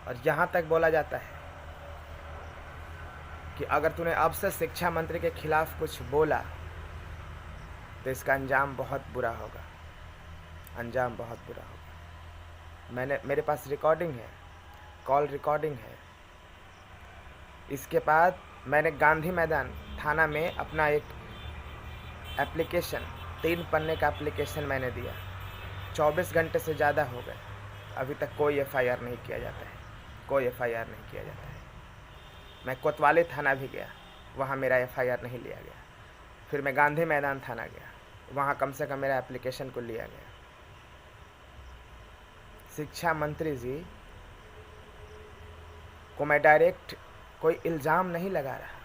और यहाँ तक बोला जाता है कि अगर तूने अब से शिक्षा मंत्री के खिलाफ कुछ बोला तो इसका अंजाम बहुत बुरा होगा, अंजाम बहुत बुरा होगा। मेरे पास रिकॉर्डिंग है, कॉल रिकॉर्डिंग है। इसके बाद मैंने गांधी मैदान थाना में अपना एक एप्लीकेशन, 3 पन्ने का एप्लीकेशन मैंने दिया। 24 घंटे से ज़्यादा हो गए, अभी तक कोई एफआईआर नहीं किया जाता है, कोई एफआईआर नहीं किया जाता है। मैं कोतवाली थाना भी गया, वहाँ मेरा एफआईआर नहीं लिया गया। फिर मैं गांधी मैदान थाना गया, वहाँ कम से कम मेरा एप्लीकेशन को लिया गया। शिक्षा मंत्री जी को मैं डायरेक्ट कोई इल्ज़ाम नहीं लगा रहा,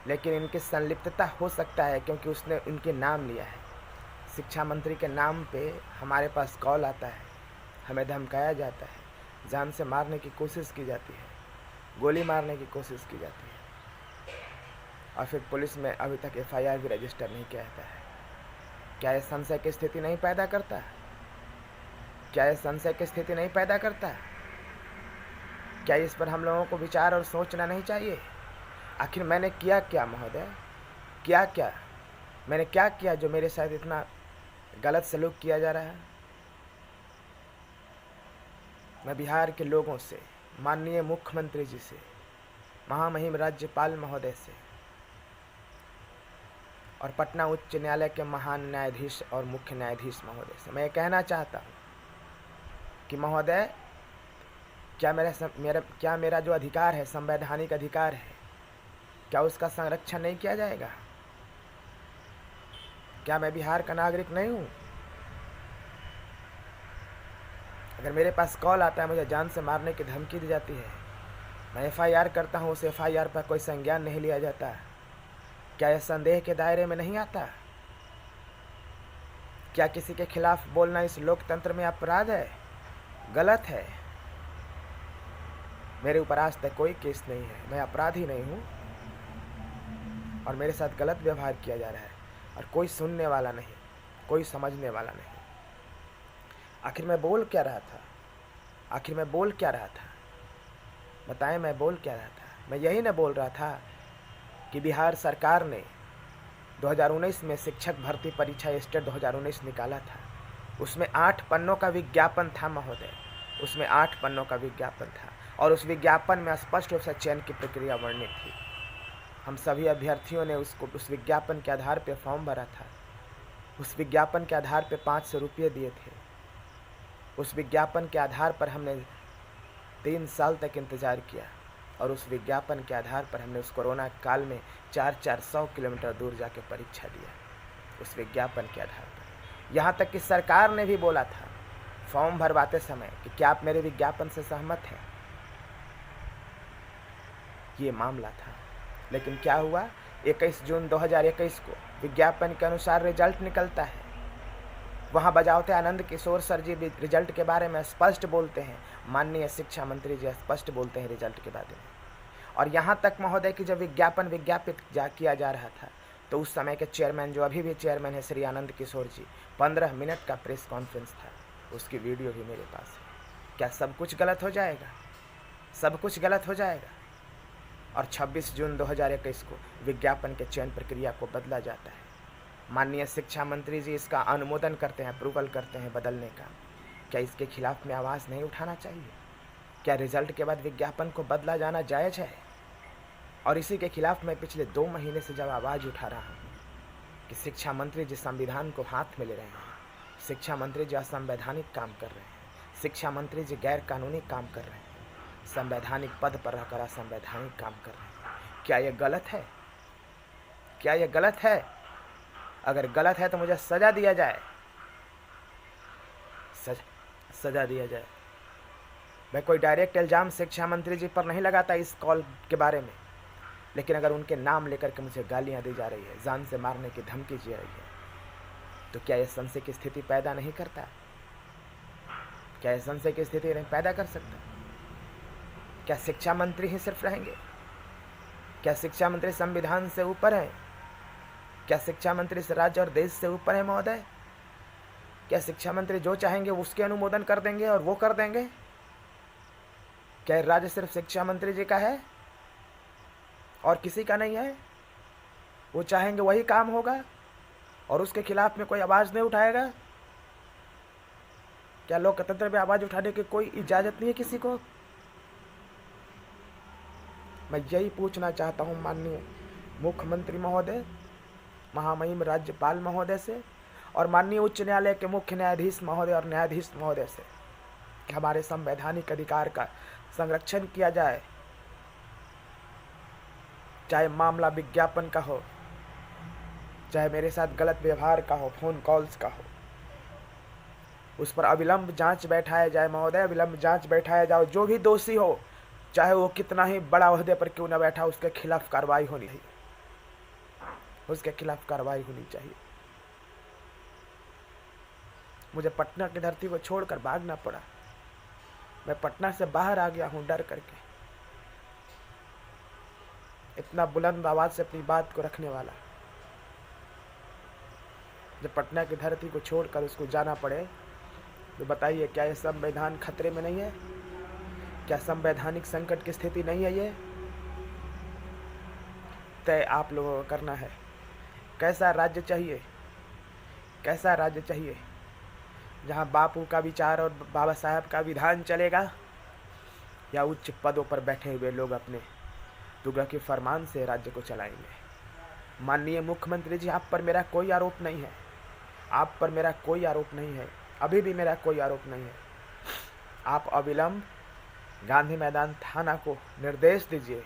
लेकिन इनकी संलिप्तता हो सकता है क्योंकि उसने उनके नाम लिया है। शिक्षा मंत्री के नाम पे हमारे पास कॉल आता है, हमें धमकाया जाता है, जान से मारने की कोशिश की जाती है, गोली मारने की कोशिश की जाती है, और फिर पुलिस में अभी तक एफआईआर भी रजिस्टर नहीं किया जाता है। क्या ये संशय की स्थिति नहीं पैदा करता? क्या ये संशय की स्थिति नहीं पैदा करता? क्या इस पर हम लोगों को विचार और सोचना नहीं चाहिए? आखिर मैंने किया क्या महोदय, क्या क्या मैंने क्या किया जो मेरे साथ इतना गलत सलूक किया जा रहा है? मैं बिहार के लोगों से, माननीय मुख्यमंत्री जी से, महामहिम राज्यपाल महोदय से और पटना उच्च न्यायालय के महान न्यायाधीश और मुख्य न्यायाधीश महोदय से मैं कहना चाहता हूँ कि महोदय, क्या मेरा जो अधिकार है, संवैधानिक अधिकार है, क्या उसका संरक्षण नहीं किया जाएगा? क्या मैं बिहार का नागरिक नहीं हूँ? अगर मेरे पास कॉल आता है, मुझे जान से मारने की धमकी दी जाती है, मैं एफआईआर करता हूँ, उस एफआईआर पर कोई संज्ञान नहीं लिया जाता, क्या यह संदेह के दायरे में नहीं आता? क्या किसी के खिलाफ बोलना इस लोकतंत्र में अपराध है, गलत है? मेरे ऊपर आज तक कोई केस नहीं है, मैं अपराधी नहीं हूँ, और मेरे साथ गलत व्यवहार किया जा रहा है और कोई सुनने वाला नहीं, कोई समझने वाला नहीं। आखिर मैं बोल क्या रहा था? आखिर मैं बोल क्या रहा था? बताएं, मैं बोल क्या रहा था? मैं यही न बोल रहा था कि बिहार सरकार ने 2019 में शिक्षक भर्ती परीक्षा स्टेट 2019 निकाला था, उसमें 8 पन्नों का विज्ञापन था महोदय, उसमें 8 पन्नों का विज्ञापन था, और उस विज्ञापन में स्पष्ट रूप से चयन की प्रक्रिया वर्णित थी। हम सभी अभ्यर्थियों ने उस विज्ञापन के आधार पर फॉर्म भरा था, उस विज्ञापन के आधार पर 500 रुपये दिए थे, उस विज्ञापन के आधार पर हमने 3 साल तक इंतज़ार किया, और उस विज्ञापन के आधार पर हमने उस कोरोना काल में 400 किलोमीटर दूर जाके परीक्षा दिया, उस विज्ञापन के आधार पर। यहाँ तक कि सरकार ने भी बोला था फॉर्म भरवाते समय कि क्या आप मेरे विज्ञापन से सहमत हैं? ये मामला था। लेकिन क्या हुआ? 21 जून 2021 को विज्ञापन के अनुसार रिजल्ट निकलता है। वहाँ बजावते आनंद किशोर सर जी भी रिजल्ट के बारे में स्पष्ट बोलते हैं, माननीय शिक्षा मंत्री जी स्पष्ट बोलते हैं रिजल्ट के बारे में। और यहाँ तक महोदय कि जब विज्ञापन विज्ञापित किया जा रहा था, तो उस समय के चेयरमैन, जो अभी भी चेयरमैन है, श्री आनंद किशोर जी, 15 मिनट का प्रेस कॉन्फ्रेंस था, उसकी वीडियो भी मेरे पास है। क्या सब कुछ गलत हो जाएगा? सब कुछ गलत हो जाएगा? और 26 जून 2021 को विज्ञापन के चयन प्रक्रिया को बदला जाता है। माननीय शिक्षा मंत्री जी इसका अनुमोदन करते हैं, अप्रूवल करते हैं बदलने का। क्या इसके खिलाफ में आवाज़ नहीं उठाना चाहिए? क्या रिजल्ट के बाद विज्ञापन को बदला जाना जायज़ है? और इसी के खिलाफ मैं पिछले 2 महीने से जब आवाज़ उठा रहा हूँ कि शिक्षा मंत्री जी संविधान को हाथ में ले रहे हैं, शिक्षा मंत्री जी असंवैधानिक काम कर रहे हैं, शिक्षा मंत्री जी गैर कानूनी काम कर रहे हैं, संवैधानिक पद पर रहकर असंवैधानिक काम कर रहे हैं। क्या यह गलत है? क्या यह गलत है? अगर गलत है तो मुझे सज़ा दिया जाए, सज़ा दिया जाए। मैं कोई डायरेक्ट इल्ज़ाम शिक्षा मंत्री जी पर नहीं लगाता इस कॉल के बारे में, लेकिन अगर उनके नाम लेकर के मुझे गालियां दी जा रही है, जान से मारने की धमकी दी जा रही है, तो क्या यह संशय की स्थिति पैदा नहीं करता? क्या यह संशय की स्थिति नहीं पैदा कर सकता? क्या शिक्षा मंत्री ही सिर्फ रहेंगे? क्या शिक्षा मंत्री संविधान से ऊपर है? क्या शिक्षा मंत्री इस राज्य और देश से ऊपर है महोदय? क्या शिक्षा मंत्री जो चाहेंगे उसके अनुमोदन कर देंगे और वो कर देंगे? क्या ये राज्य सिर्फ शिक्षा मंत्री जी का है और किसी का नहीं है? वो चाहेंगे वही काम होगा और उसके खिलाफ में कोई आवाज़ नहीं उठाएगा? क्या लोकतंत्र में आवाज़ उठाने की कोई इजाज़त नहीं है किसी को? मैं यही पूछना चाहता हूँ माननीय मुख्यमंत्री महोदय, महामहिम राज्यपाल महोदय से और माननीय उच्च न्यायालय के मुख्य न्यायाधीश महोदय और न्यायाधीश महोदय से कि हमारे संवैधानिक अधिकार का संरक्षण किया जाए। चाहे मामला विज्ञापन का हो, चाहे मेरे साथ गलत व्यवहार का हो, फ़ोन कॉल्स का हो, उस पर अविलंब जांच बैठाया जाए महोदय, अविलंब जांच बैठाया जाए। जो भी दोषी हो, चाहे वो कितना ही बड़ा ओहदे पर क्यों न बैठा, उसके खिलाफ कार्रवाई होनी चाहिए, उसके खिलाफ कार्रवाई होनी चाहिए। मुझे पटना की धरती को छोड़कर भागना पड़ा। मैं पटना से बाहर आ गया हूँ डर करके। इतना बुलंद आवाज से अपनी बात को रखने वाला, जब पटना की धरती को छोड़कर उसको जाना पड़े तो बताइए, क्या यह संविधान खतरे में नहीं है? क्या संवैधानिक संकट की स्थिति नहीं है? ये तय आप लोगों को करना है। कैसा राज्य चाहिए? कैसा राज्य चाहिए जहां बापू का विचार और बाबा साहब का विधान चलेगा, या उच्च पदों पर बैठे हुए लोग अपने तुगलक के फरमान से राज्य को चलाएंगे? माननीय मुख्यमंत्री जी, आप पर मेरा कोई आरोप नहीं है, आप पर मेरा कोई आरोप नहीं है, अभी भी मेरा कोई आरोप नहीं है। आप अविलंब गांधी मैदान थाना को निर्देश दीजिए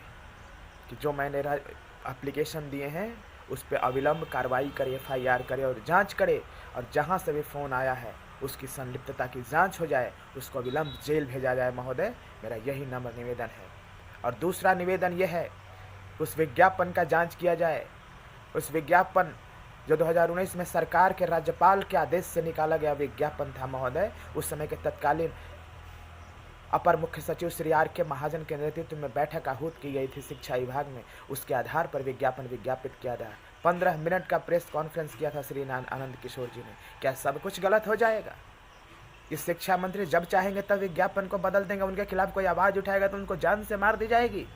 कि जो मैंने एप्लीकेशन दिए हैं उस पर अविलंब कार्रवाई करे, FIR करे और जांच करे, और जहां से भी फ़ोन आया है उसकी संलिप्तता की जांच हो जाए, उसको अविलंब जेल भेजा जाए महोदय। मेरा यही नम्र निवेदन है। और दूसरा निवेदन यह है, उस विज्ञापन का जांच किया जाए। उस विज्ञापन जो 2019 में सरकार के राज्यपाल के आदेश से निकाला गया विज्ञापन था महोदय, उस समय के तत्कालीन अपर मुख्य सचिव श्री RK महाजन के नेतृत्व में बैठक आहूत की गई थी शिक्षा विभाग में। उसके आधार पर विज्ञापन विज्ञापित किया गया। 15 मिनट का प्रेस कॉन्फ्रेंस किया था श्री आनंद किशोर जी ने। क्या सब कुछ गलत हो जाएगा? इस शिक्षा मंत्री जब चाहेंगे तब विज्ञापन को बदल देंगे। उनके खिलाफ कोई आवाज उठाएगा तो उनको जान से मार दी जाएगी।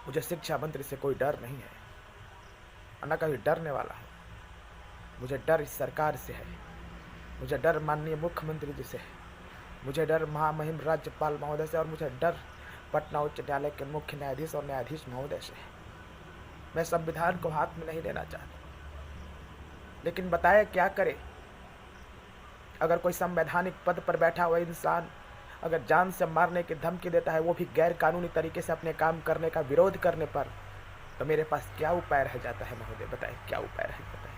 मुझे शिक्षा मंत्री से कोई डर नहीं है, न कभी डरने वाला है। मुझे डर इस सरकार से है, मुझे डर माननीय मुख्यमंत्री जी से है, मुझे डर महामहिम राज्यपाल महोदय से, और मुझे डर पटना उच्च न्यायालय के मुख्य न्यायाधीश और न्यायाधीश महोदय से है। मैं संविधान को हाथ में नहीं लेना चाहता, लेकिन बताए क्या करे? अगर कोई संवैधानिक पद पर बैठा हुआ इंसान अगर जान से मारने की धमकी देता है, वो भी गैर कानूनी तरीके से अपने काम करने का विरोध करने पर, तो मेरे पास क्या उपाय रह जाता है महोदय? बताए क्या उपाय रह जाता है?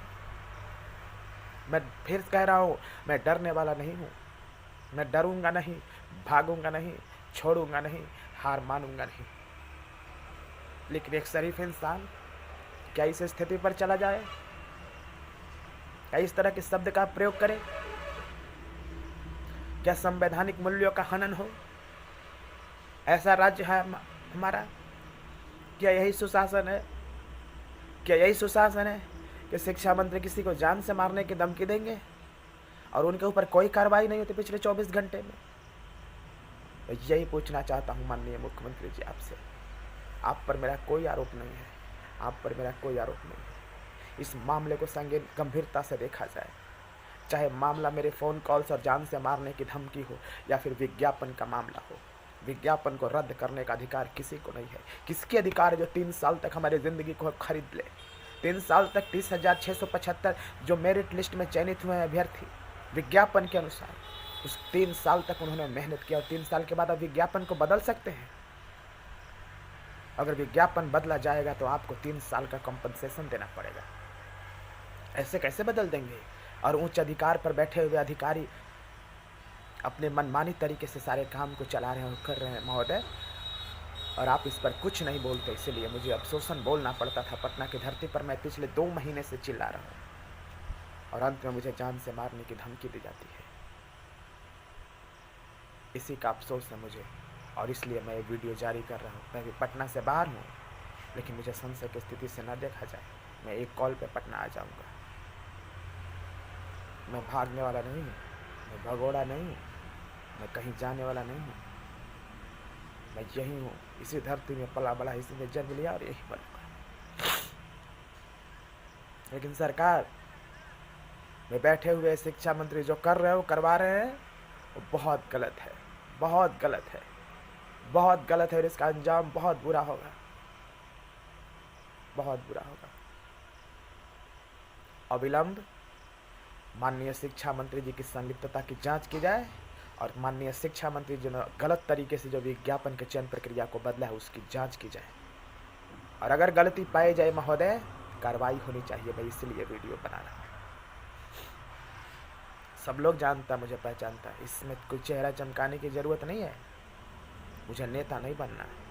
मैं फिर कह रहा हूँ, मैं डरने वाला नहीं हूँ। मैं डरूंगा नहीं, भागूंगा नहीं, छोड़ूंगा नहीं, हार मानूंगा नहीं। लेकिन एक शरीफ इंसान क्या इस स्थिति पर चला जाए? क्या इस तरह के शब्द का प्रयोग करे? क्या संवैधानिक मूल्यों का हनन हो? ऐसा राज्य है हमारा? क्या यही सुशासन है? क्या यही सुशासन है कि शिक्षा मंत्री किसी को जान से मारने की धमकी देंगे और उनके ऊपर कोई कार्रवाई नहीं होती पिछले 24 घंटे में? मैं यही पूछना चाहता हूँ माननीय मुख्यमंत्री जी आपसे। आप पर मेरा कोई आरोप नहीं है, आप पर मेरा कोई आरोप नहीं है। इस मामले को संगीन गंभीरता से देखा जाए, चाहे मामला मेरे फ़ोन कॉल्स और जान से मारने की धमकी हो या फिर विज्ञापन का मामला हो। विज्ञापन को रद्द करने का अधिकार किसी को नहीं है। किसके अधिकार है जो 3 साल तक हमारी ज़िंदगी को खरीद ले? 3 साल तक 30,675 जो मेरिट लिस्ट में चयनित हुए हैं अभ्यर्थी विज्ञापन के अनुसार, उस 3 साल तक उन्होंने मेहनत किया, और 3 साल के बाद अब विज्ञापन को बदल सकते हैं? अगर विज्ञापन बदला जाएगा तो आपको 3 साल का कंपनसेशन देना पड़ेगा। ऐसे कैसे बदल देंगे? और उच्च अधिकार पर बैठे हुए अधिकारी अपने मनमानी तरीके से सारे काम को चला रहे हैं और कर रहे हैं महोदय, और आप इस पर कुछ नहीं बोलते। इसीलिए मुझे अफसोसन बोलना पड़ता था। पटना की धरती पर मैं पिछले 2 महीने से चिल्ला रहा हूँ और अंत में मुझे जान से मारने की धमकी दी जाती है। इसी का अफसोस है मुझे, और इसलिए मैं ये वीडियो जारी कर रहा हूँ। मैं भी पटना से बाहर हूँ, लेकिन मुझे संशय की स्थिति से न देखा जाए। मैं एक कॉल पे पटना आ जाऊँगा। मैं भागने वाला नहीं हूँ, मैं भगोड़ा नहीं हूँ। मैं कहीं जाने वाला नहीं हूँ, मैं यही हूँ, इसी धरती में पला बड़ा, इसी में जन्म लिया और यही बनूंगा। लेकिन सरकार में बैठे हुए शिक्षा मंत्री जो कर रहे हैं, वो करवा रहे हैं, वो बहुत गलत है, बहुत गलत है, बहुत गलत है, और इसका अंजाम बहुत बुरा होगा, बहुत बुरा होगा। अविलंब माननीय शिक्षा मंत्री जी की संलिप्तता की जांच की जाए, और माननीय शिक्षा मंत्री जी ने गलत तरीके से जो विज्ञापन के चयन प्रक्रिया को बदला है उसकी जांच की जाए, और अगर गलती पाई जाए महोदय, कार्रवाई होनी चाहिए। मैं इसलिए वीडियो बना रहा हूँ। सब लोग जानता, मुझे पहचानता है, इसमें कोई चेहरा चमकाने की जरूरत नहीं है। मुझे नेता नहीं बनना है,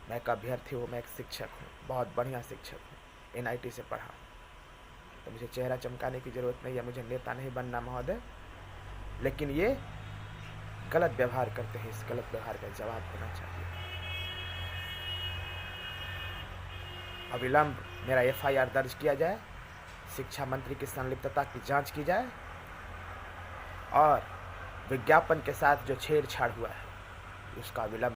मैं एक अभ्यर्थी हूँ, मैं एक शिक्षक हूँ, बहुत बढ़िया शिक्षक हूँ, NIT से पढ़ा हूँ, तो मुझे चेहरा चमकाने की ज़रूरत नहीं है, मुझे नेता नहीं बनना महोदय। लेकिन ये गलत व्यवहार करते हैं, इस गलत व्यवहार का जवाब होना चाहिए। अविलंब मेरा FIR दर्ज किया जाए, शिक्षा मंत्री की संलिप्तता की जांच की जाए, और विज्ञापन के साथ जो छेड़छाड़ हुआ है उसका विलंब